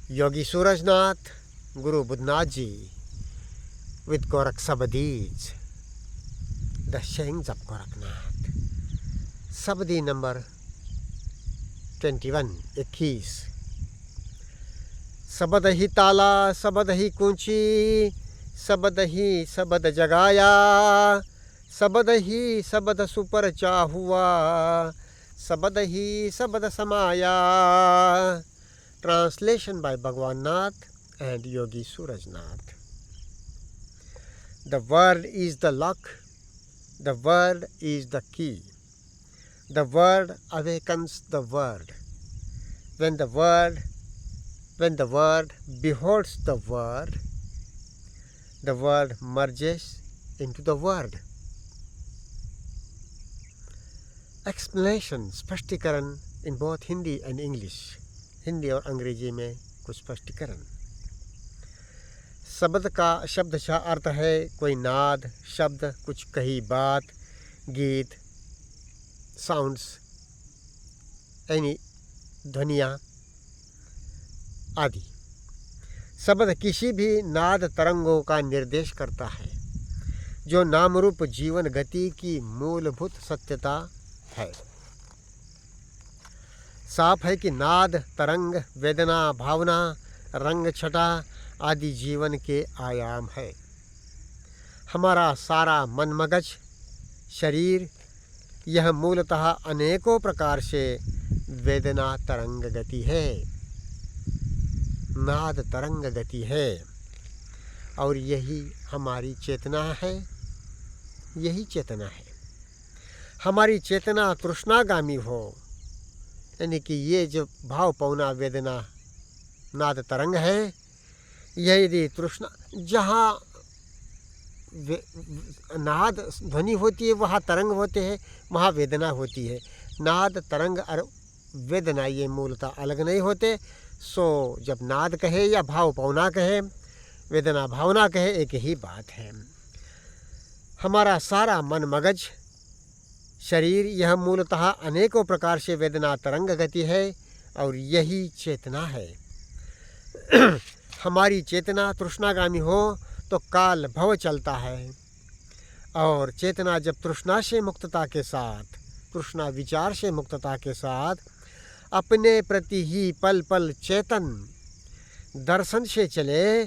Yogi Surajnath, Guru Budnath Ji, with Gorakh Sabadis, the sayings of Gorakhnath. Sabadi number 21, 21. सबद ही ताला, सबद ही कुंची, सबद ही सबद जगाया, सबद ही सबद सुपर चाहुआ, सबद ही सबद समाया. Translation by Bhagwan Nath and Yogi Surajnath. The word is the lock, the word is the key. The word awakens the word. When the word beholds the word merges into the word. Explanation, स्पष्टीकरण in both Hindi and English. Hindi और अंग्रेजी में कुछ स्पष्टीकरण. शब्द का शब्दशः अर्थ है कोई नाद, शब्द, कुछ कही बात, गीत, साउंड्स, यानी ध्वनियाँ आदि. शब्द किसी भी नाद तरंगों का निर्देश करता है जो नामरूप जीवन गति की मूलभूत सत्यता है. साफ है कि नाद, तरंग, वेदना, भावना, रंग, छटा आदि जीवन के आयाम है. हमारा सारा मन, मगज, शरीर यह मूलतः अनेकों प्रकार से वेदना तरंग गति है, नाद तरंग गति है. और यही हमारी चेतना है, यही चेतना है. हमारी चेतना तृष्णागामी हो, यानी कि ये जो भाव पौना वेदना नाद तरंग है, यह यदि तृष्णा, जहाँ नाद ध्वनि होती है वहाँ तरंग होते हैं, वहाँ वेदना होती है. नाद तरंग और वेदना ये मूलतः अलग नहीं होते. सो जब नाद कहे या भाव पौना कहे, वेदना भावना कहे, एक ही बात है. हमारा सारा मन, मगज, शरीर यह मूलतः अनेकों प्रकार से वेदना तरंग गति है और यही चेतना है. हमारी चेतना तृष्णागामी हो तो काल भव चलता है, और चेतना जब तृष्णा से मुक्तता के साथ, तृष्णा विचार से मुक्तता के साथ अपने प्रति ही पल पल चेतन दर्शन से चले,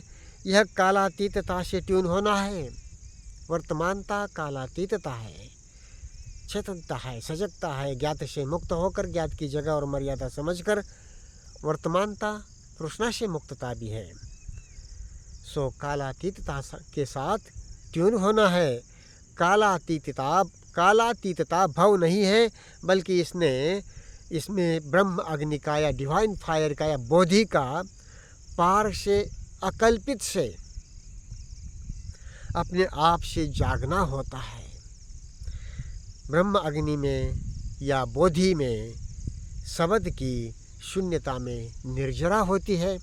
यह कालातीतता से ट्यून होना है. वर्तमानता कालातीतता है, चेतनता है, सजगता है. ज्ञात से मुक्त होकर ज्ञात की जगह और मर्यादा समझकर वर्तमानता तृष्णा से मुक्तता भी है. सो कालातीतता के साथ ट्यून होना है. कालातीतता भव नहीं है, बल्कि इसमें ब्रह्म अग्नि का या डिवाइन फायर का या बोधि का पार से अकल्पित से अपने आप से जागना होता है. ब्रह्म अग्नि में या बोधि में शब्द की शून्यता में निर्जरा होती है.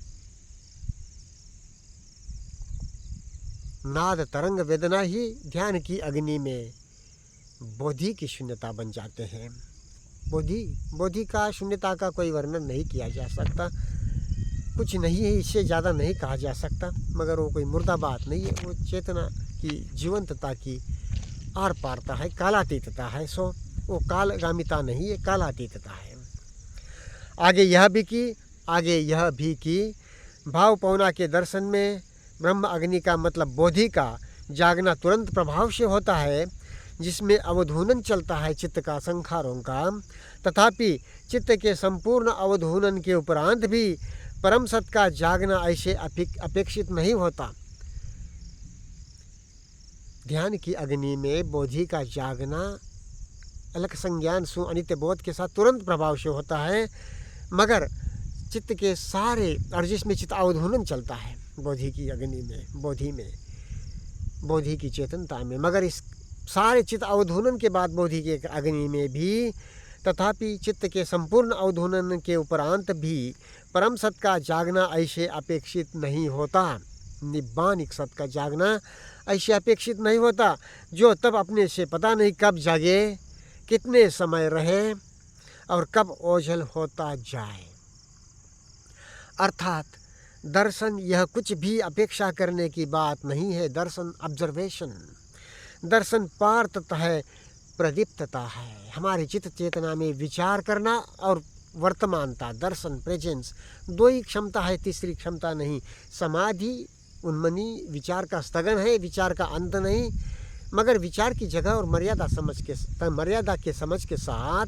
नाद तरंग वेदना ही ध्यान की अग्नि में बोधि की शून्यता बन जाते हैं. बोधि का शून्यता का कोई वर्णन नहीं किया जा सकता. कुछ नहीं है, इससे ज़्यादा नहीं कहा जा सकता. मगर वो कोई मुर्दा बात नहीं है, वो चेतना की जीवंतता की आर पारता है, कालातीतता है. सो वो कालगामिता नहीं है, कालातीतता है. आगे यह भी कि भाव पौना के दर्शन में ब्रह्म अग्नि का मतलब बोधि का जागना तुरंत प्रभाव से होता है, जिसमें अवधूनन चलता है चित्त का, संखारों का. तथापि चित्त के संपूर्ण अवधूनन के उपरांत भी परम सत्य का जागना ऐसे अपेक्षित नहीं होता. ध्यान की अग्नि में बोधि का जागना अलग संज्ञान सु अनित्य बोध के साथ तुरंत प्रभाव से होता है, मगर चित्त के सारे, और जिसमें चित्त अवधूनन चलता है बोधि की अग्नि में, बोधि की चेतनता में, मगर इस सारे चित्त अवधूनन के बाद बोधि के अग्नि में भी तथापि चित्त के संपूर्ण अवधूनन के उपरांत भी परम सत्य का जागना ऐसे अपेक्षित नहीं होता. निब्बानिक सत्य का जागना ऐसे अपेक्षित नहीं होता, जो तब अपने से पता नहीं कब जागे, कितने समय रहे और कब ओझल होता जाए. अर्थात दर्शन यह कुछ भी अपेक्षा करने की बात नहीं है। दर्शन ऑब्जर्वेशन, दर्शन पारतत्व है, प्रदीप्तता है। हमारी चित्त चेतना में विचार करना और वर्तमानता, दर्शन, प्रेजेंस, दो ही क्षमता है, तीसरी क्षमता नहीं। समाधि उन्मनी विचार का स्थगन है, विचार का अंत नहीं, मगर विचार की जगह और मर्यादा के समझ के साथ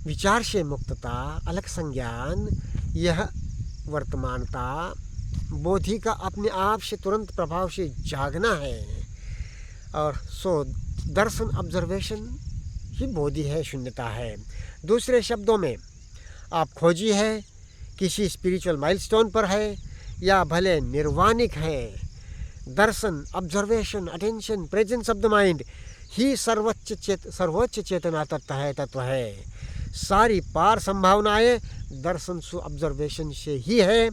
विचार से मुक्तता, अलग संज्ञान, यह वर्तमानता, बोधि का अपने आप से तुरंत प्रभाव से जागना है। और सो दर्शन ऑब्जर्वेशन ही बोधि है, शून्यता है। दूसरे शब्दों में आप खोजी है, किसी स्पिरिचुअल माइलस्टोन पर है या भले निर्वाणिक है, दर्शन, observation, attention, presence of the mind ही सर्वोच्च चेतना तत्व है। सारी पार संभावनाएं दर्शन से, ऑब्जर्वेशन से ही है।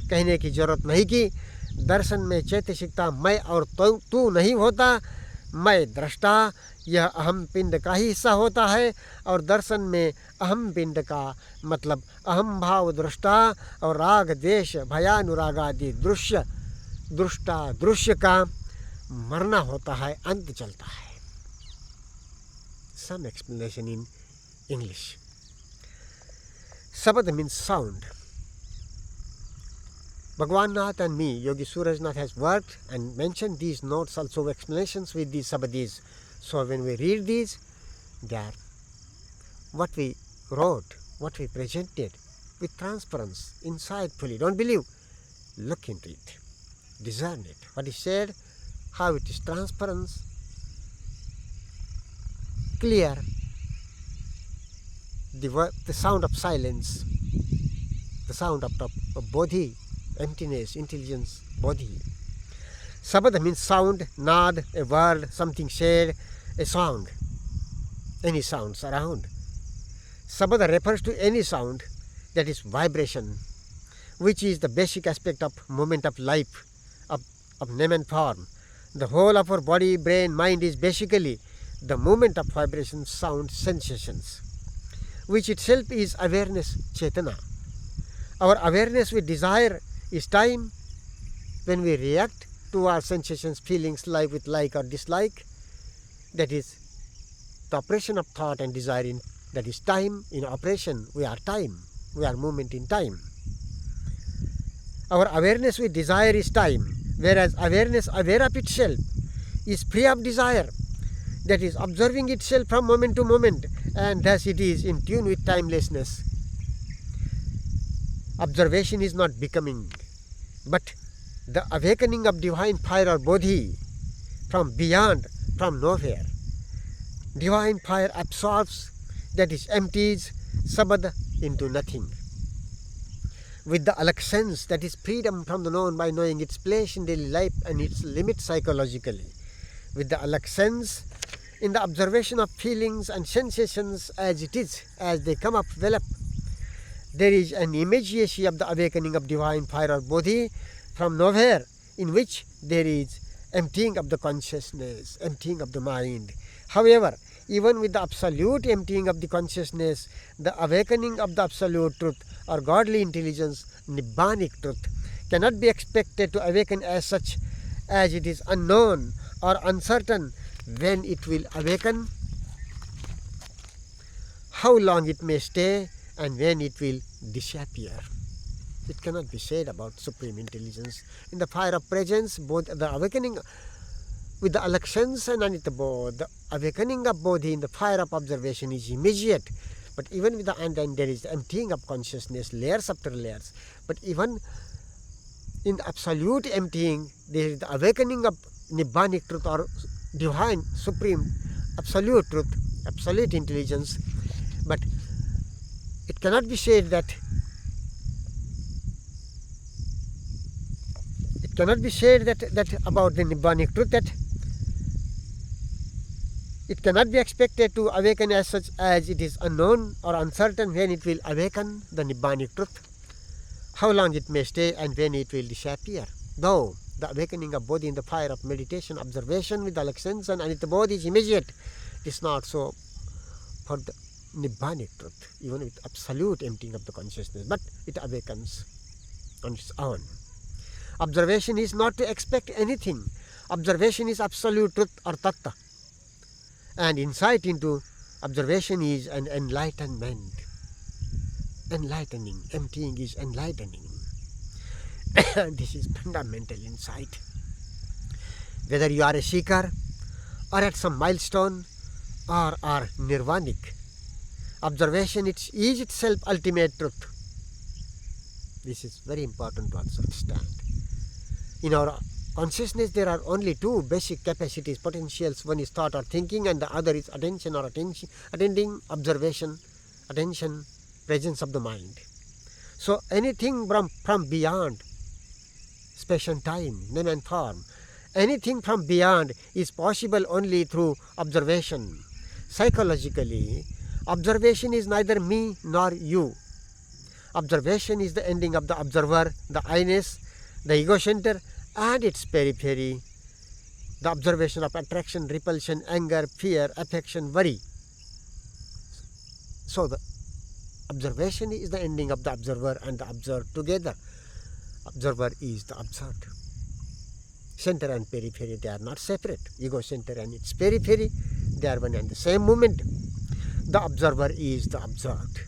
कहने की जरूरत नहीं कि दर्शन में चैतसिकता मैं और तू नहीं होता, मैं दृष्टा, यह अहम पिंड का ही हिस्सा होता है। और दर्शन में अहम पिंड का मतलब अहम भाव दृष्टा और राग द्वेष भयानुराग आदि दृश्य का मरना होता है, अंत चलता है। Some explanation in English. Sabad means sound. Bhagwan Nath and me, Yogi Surajnath, has worked and mentioned these notes, also explanations with these sabadis. So when we read these, they are what we wrote, what we presented with transparency, insightfully. Don't believe, look into it, discern it. What is said, how it is transparent, clear, the sound of silence, the sound of bodhi, emptiness, intelligence, bodhi. Sabad means sound, nad, a word, something said, a sound, any sounds around. Sabad refers to any sound that is vibration, which is the basic aspect of movement of life, of name and form. The whole of our body, brain, mind is basically the movement of vibration, sound, sensations, which itself is awareness, chetana. Our awareness with desire is time. When we react to our sensations, feelings, life with like or dislike, that is the operation of thought and desire, that is time in operation. We are time, we are movement in time. Our awareness with desire is time, whereas awareness aware of itself is free of desire, that is observing itself from moment to moment, and thus it is in tune with timelessness. Observation is not becoming, but the awakening of divine fire or bodhi from beyond, from nowhere. Divine fire absorbs, that is empties, sabad into nothing. With the alak sense, that is freedom from the known by knowing its place in daily life and its limits psychologically. With the alak sense, in the observation of feelings and sensations as it is, as they come up, develop, there is an immediacy of the awakening of divine fire or bodhi from nowhere, in which there is emptying of the consciousness, emptying of the mind. However, even with the absolute emptying of the consciousness, the awakening of the absolute truth or godly intelligence, nibbanic truth, cannot be expected to awaken as such, as it is unknown or uncertain when it will awaken, how long it may stay, and when it will disappear. It cannot be said about Supreme Intelligence. In the fire of presence, both the awakening with the alak sense and anitabo, the awakening of bodhi in the fire of observation is immediate. But even with the and then there is the emptying of consciousness, layers after layers. But even in the absolute emptying, there is the awakening of nibbanic truth or divine, supreme, absolute truth, absolute intelligence. But it cannot be said that about the nibbanic truth, that it cannot be expected to awaken as such, as it is unknown or uncertain when it will awaken the nibbanic truth, how long it may stay, and when it will disappear. Though the awakening of bodhi in the fire of meditation, observation with alak sense and anita bodhi is immediate, it is not so for the nibbanic truth, even with absolute emptying of the consciousness, but it awakens. on its own. Observation is not to expect anything. Observation is absolute truth or tattva. And insight into observation is an enlightenment. Enlightening. Emptying is enlightening. This is fundamental insight. Whether you are a seeker or at some milestone or are nirvanic, observation is itself ultimate truth. This is very important to understand. In our consciousness, there are only two basic capacities, potentials. One is thought or thinking, and the other is attention or attending, observation, attention, presence of the mind. So anything from beyond space and time, name and form, anything from beyond is possible only through observation. Psychologically, observation is neither me nor you. Observation is the ending of the observer, the I-ness, the ego center and its periphery, the observation of attraction, repulsion, anger, fear, affection, worry. So the observation is the ending of the observer and the observed together. Observer is the observed. Center and periphery, they are not separate. Ego center and its periphery, they are one and the same moment. The observer is the observed.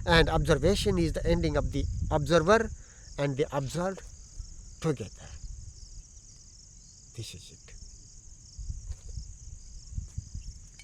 And observation is the ending of the observer and the observed together. This is it.